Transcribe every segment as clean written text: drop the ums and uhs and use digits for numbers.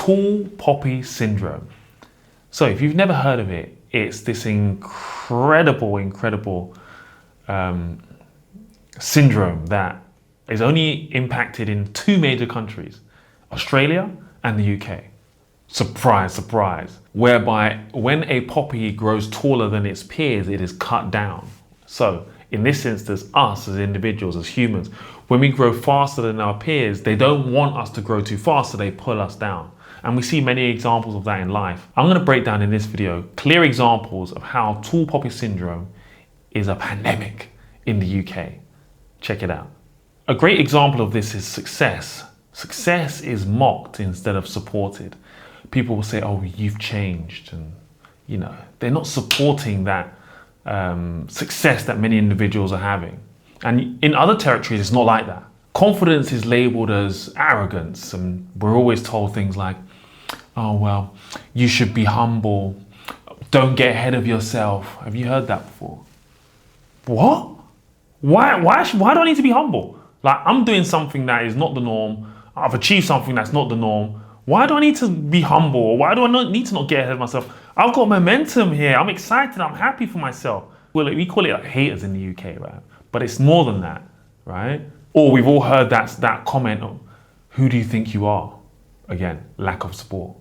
Tall poppy syndrome. So if you've never heard of it, it's this incredible syndrome that is only impacted in two major countries, Australia and the UK. Surprise, surprise. Whereby when a poppy grows taller than its peers, it is cut down. So in this instance, us as individuals, as humans, when we grow faster than our peers, they don't want us to grow too fast, so they pull us down. And we see many examples of that in life. I'm going to break down in this video clear examples of how tall poppy syndrome is a pandemic in the UK. Check it out. A great example of this is success. Success is mocked instead of supported. People will say, oh, you've changed. And, you know, they're not supporting that success that many individuals are having. And in other territories, it's not like that. Confidence is labeled as arrogance. And we're always told things like, oh, well, you should be humble. Don't get ahead of yourself. Have you heard that before? What? Why do I need to be humble? Like, I'm doing something that is not the norm. I've achieved something that's not the norm. Why do I need to be humble? Or why do I not need to not get ahead of myself? I've got momentum here. I'm excited. I'm happy for myself. Well, we call it like haters in the UK, right? But it's more than that, right? Or we've all heard that comment of, who do you think you are? Again, lack of support,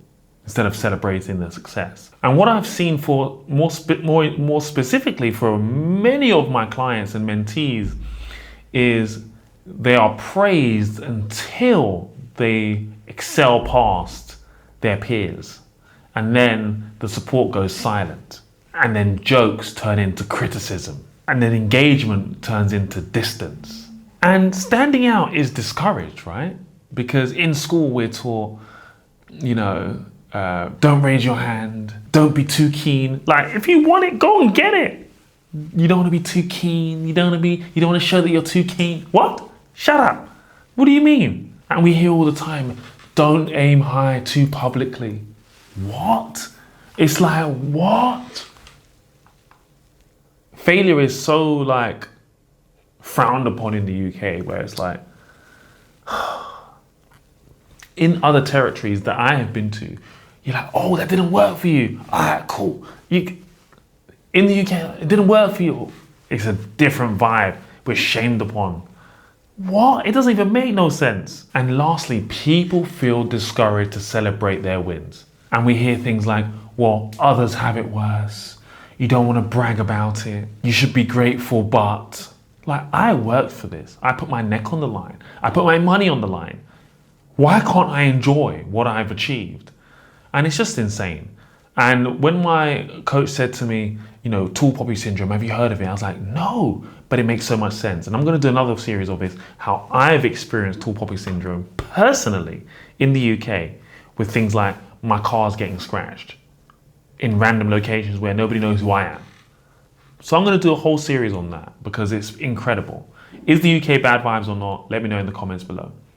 instead of celebrating the success. And what I've seen for more specifically for many of my clients and mentees is they are praised until they excel past their peers. And then the support goes silent. And then jokes turn into criticism. And then engagement turns into distance. And standing out is discouraged, right? Because in school we're taught, you know, don't raise your hand, don't be too keen. Like, if you want it, go and get it. You don't want to be too keen. You don't want to show that you're too keen. What? Shut up. What do you mean? And we hear all the time, don't aim high too publicly. What? It's like, what? Failure is so like frowned upon in the UK, where it's like, in other territories that I have been to, you're like, oh, that didn't work for you. All right, cool. In the UK, it didn't work for you. It's a different vibe. We're shamed upon. What? It doesn't even make no sense. And lastly, people feel discouraged to celebrate their wins. And we hear things like, well, others have it worse. You don't want to brag about it. You should be grateful, but like, I worked for this. I put my neck on the line. I put my money on the line. Why can't I enjoy what I've achieved? And it's just insane. And when my coach said to me, you know, tall poppy syndrome, have you heard of it? I was like, no, but it makes so much sense. And I'm going to do another series of this, how I've experienced tall poppy syndrome personally in the UK with things like my car's getting scratched in random locations where nobody knows who I am. So I'm going to do a whole series on that because it's incredible. Is the UK bad vibes or not? Let me know in the comments below.